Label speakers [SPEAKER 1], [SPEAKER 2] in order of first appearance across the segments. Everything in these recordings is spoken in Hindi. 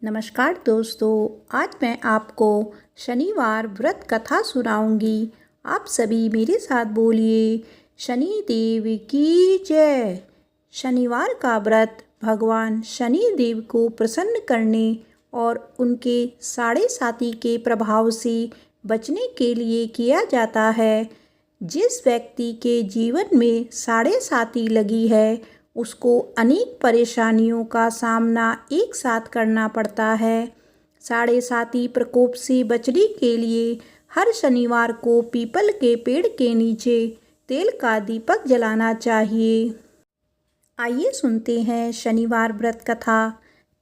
[SPEAKER 1] नमस्कार दोस्तों, आज मैं आपको शनिवार व्रत कथा सुनाऊंगी। आप सभी मेरे साथ बोलिए, शनि देव की जय। शनिवार का व्रत भगवान शनि देव को प्रसन्न करने और उनके साढ़े साती के प्रभाव से बचने के लिए किया जाता है। जिस व्यक्ति के जीवन में साढ़े साती लगी है उसको अनेक परेशानियों का सामना एक साथ करना पड़ता है। साढ़े साती प्रकोप से बचने के लिए हर शनिवार को पीपल के पेड़ के नीचे तेल का दीपक जलाना चाहिए। आइए सुनते हैं शनिवार व्रत कथा।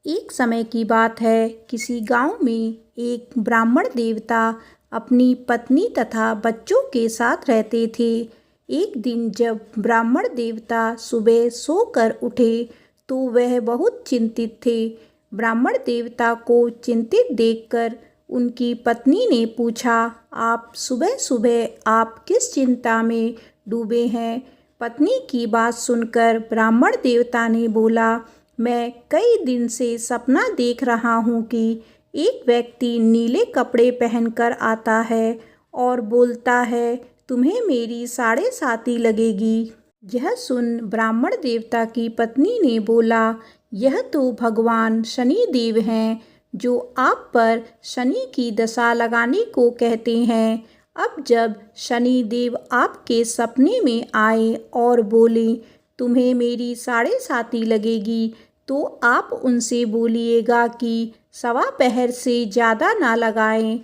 [SPEAKER 1] एक समय की बात है, किसी गांव में एक ब्राह्मण देवता अपनी पत्नी तथा बच्चों के साथ रहते थे। एक दिन जब ब्राह्मण देवता सुबह सोकर उठे तो वह बहुत चिंतित थे। ब्राह्मण देवता को चिंतित देखकर उनकी पत्नी ने पूछा, आप सुबह सुबह आप किस चिंता में डूबे हैं? पत्नी की बात सुनकर ब्राह्मण देवता ने बोला, मैं कई दिन से सपना देख रहा हूँ कि एक व्यक्ति नीले कपड़े पहनकर आता है और बोलता है, तुम्हें मेरी साढ़े साती लगेगी। यह सुन ब्राह्मण देवता की पत्नी ने बोला, यह तो भगवान शनि देव हैं जो आप पर शनि की दशा लगाने को कहते हैं। अब जब शनि देव आपके सपने में आए और बोले, तुम्हें मेरी साढ़े साती लगेगी, तो आप उनसे बोलिएगा कि सवा पहर से ज़्यादा ना लगाएं।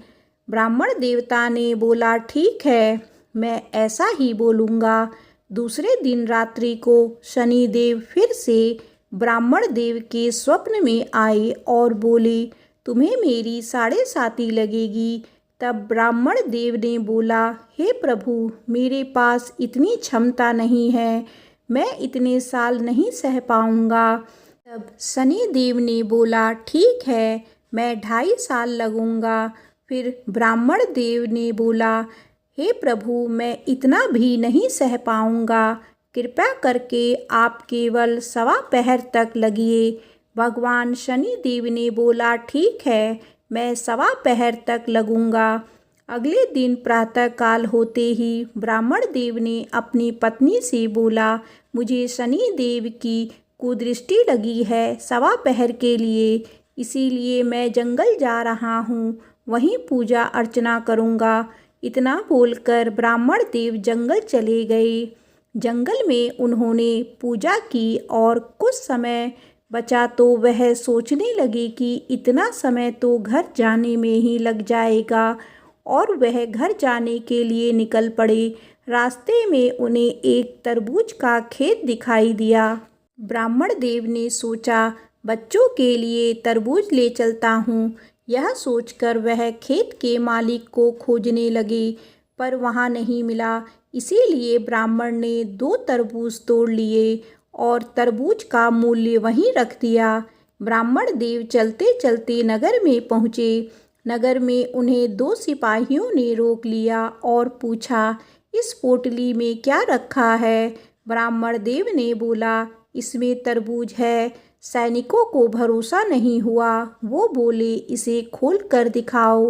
[SPEAKER 1] ब्राह्मण देवता ने बोला, ठीक है, मैं ऐसा ही बोलूँगा। दूसरे दिन रात्रि को शनि देव फिर से ब्राह्मण देव के स्वप्न में आए और बोले, तुम्हें मेरी साढ़े साती लगेगी। तब ब्राह्मण देव ने बोला, हे प्रभु, मेरे पास इतनी क्षमता नहीं है, मैं इतने साल नहीं सह पाऊँगा। तब शनि देव ने बोला, ठीक है, मैं 2.5 साल लगूँगा। फिर ब्राह्मण देव ने बोला, हे प्रभु, मैं इतना भी नहीं सह पाऊँगा, कृपया करके आप केवल सवा पहर तक लगिए। भगवान शनि देव ने बोला, ठीक है, मैं सवा पहर तक लगूँगा। अगले दिन प्रातःकाल होते ही ब्राह्मण देव ने अपनी पत्नी से बोला, मुझे शनि देव की कुदृष्टि लगी है सवा पहर के लिए, इसीलिए मैं जंगल जा रहा हूँ, वहीं पूजा अर्चना करूँगा। इतना बोलकर ब्राह्मण देव जंगल चले गए। जंगल में उन्होंने पूजा की और कुछ समय बचा तो वह सोचने लगे कि इतना समय तो घर जाने में ही लग जाएगा, और वह घर जाने के लिए निकल पड़े। रास्ते में उन्हें एक तरबूज का खेत दिखाई दिया। ब्राह्मण देव ने सोचा, बच्चों के लिए तरबूज ले चलता हूँ। यह सोचकर वह खेत के मालिक को खोजने लगे, पर वहाँ नहीं मिला। इसीलिए ब्राह्मण ने 2 तरबूज तोड़ लिए और तरबूज का मूल्य वहीं रख दिया। ब्राह्मण देव चलते चलते नगर में पहुँचे। नगर में उन्हें 2 सिपाहियों ने रोक लिया और पूछा, इस पोटली में क्या रखा है? ब्राह्मण देव ने बोला, इसमें तरबूज है। सैनिकों को भरोसा नहीं हुआ, वो बोले, इसे खोल कर दिखाओ।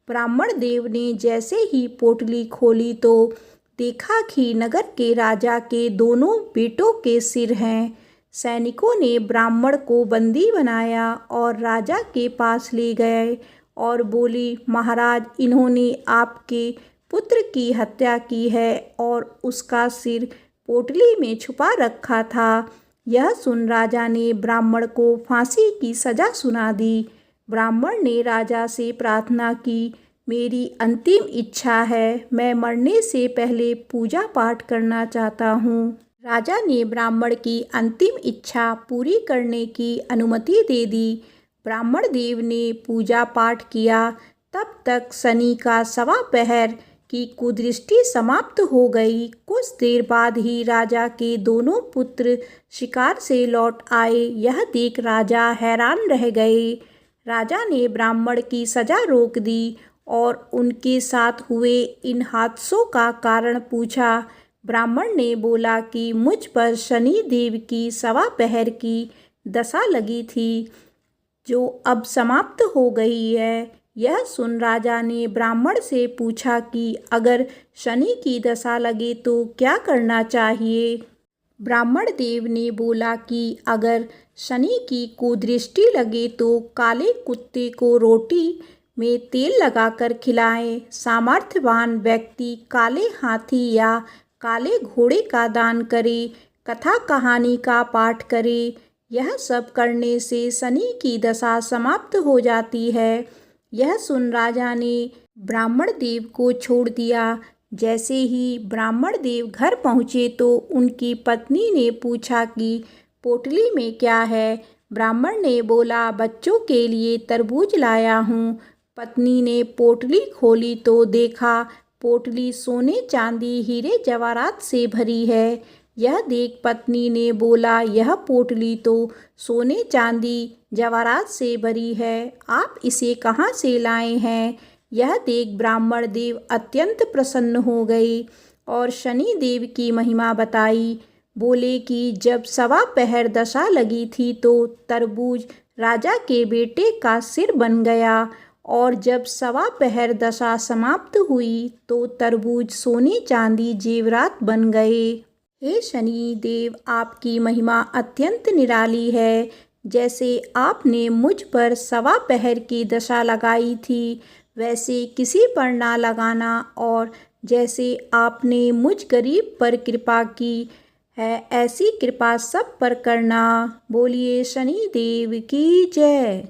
[SPEAKER 1] ब्राह्मण देव ने जैसे ही पोटली खोली तो देखा कि नगर के राजा के दोनों बेटों के सिर हैं। सैनिकों ने ब्राह्मण को बंदी बनाया और राजा के पास ले गए और बोली, महाराज, इन्होंने आपके पुत्र की हत्या की है और उसका सिर पोटली में छुपा रखा था। यह सुन राजा ने ब्राह्मण को फांसी की सजा सुना दी। ब्राह्मण ने राजा से प्रार्थना की, मेरी अंतिम इच्छा है, मैं मरने से पहले पूजा पाठ करना चाहता हूँ। राजा ने ब्राह्मण की अंतिम इच्छा पूरी करने की अनुमति दे दी। ब्राह्मण देव ने पूजा पाठ किया। तब तक शनि का सवा पहर की कुदृष्टि समाप्त हो गई। कुछ देर बाद ही राजा के दोनों पुत्र शिकार से लौट आए। यह देख राजा हैरान रह गए। राजा ने ब्राह्मण की सजा रोक दी और उनके साथ हुए इन हादसों का कारण पूछा। ब्राह्मण ने बोला कि मुझ पर शनि देव की सवा पहर की दशा लगी थी। जो अब समाप्त हो गई है। यह सुन राजा ने ब्राह्मण से पूछा कि अगर शनि की दशा लगे तो क्या करना चाहिए। ब्राह्मण देव ने बोला कि अगर शनि की कुदृष्टि लगे तो काले कुत्ते को रोटी में तेल लगाकर खिलाएं। सामर्थ्यवान व्यक्ति काले हाथी या काले घोड़े का दान करे, कथा कहानी का पाठ करे। यह सब करने से शनि की दशा समाप्त हो जाती है। यह सुन राजा ने ब्राह्मण देव को छोड़ दिया। जैसे ही ब्राह्मण देव घर पहुँचे तो उनकी पत्नी ने पूछा कि पोटली में क्या है। ब्राह्मण ने बोला, बच्चों के लिए तरबूज लाया हूँ। पत्नी ने पोटली खोली तो देखा पोटली सोने चांदी हीरे जवाहरात से भरी है। यह देख पत्नी ने बोला, यह पोटली तो सोने चांदी जवाहरात से भरी है, आप इसे कहाँ से लाए हैं। यह देख ब्राह्मण देव अत्यंत प्रसन्न हो गए और शनि देव की महिमा बताई। बोले कि जब सवा पहर दशा लगी थी तो तरबूज राजा के बेटे का सिर बन गया और जब सवा पहर दशा समाप्त हुई तो तरबूज सोने चांदी जेवरात बन गए। हे शनि देव, आपकी महिमा अत्यंत निराली है। जैसे आपने मुझ पर सवा पहर की दशा लगाई थी वैसे किसी पर ना लगाना, और जैसे आपने मुझ गरीब पर कृपा की है ऐसी कृपा सब पर करना। बोलिए शनि देव की जय।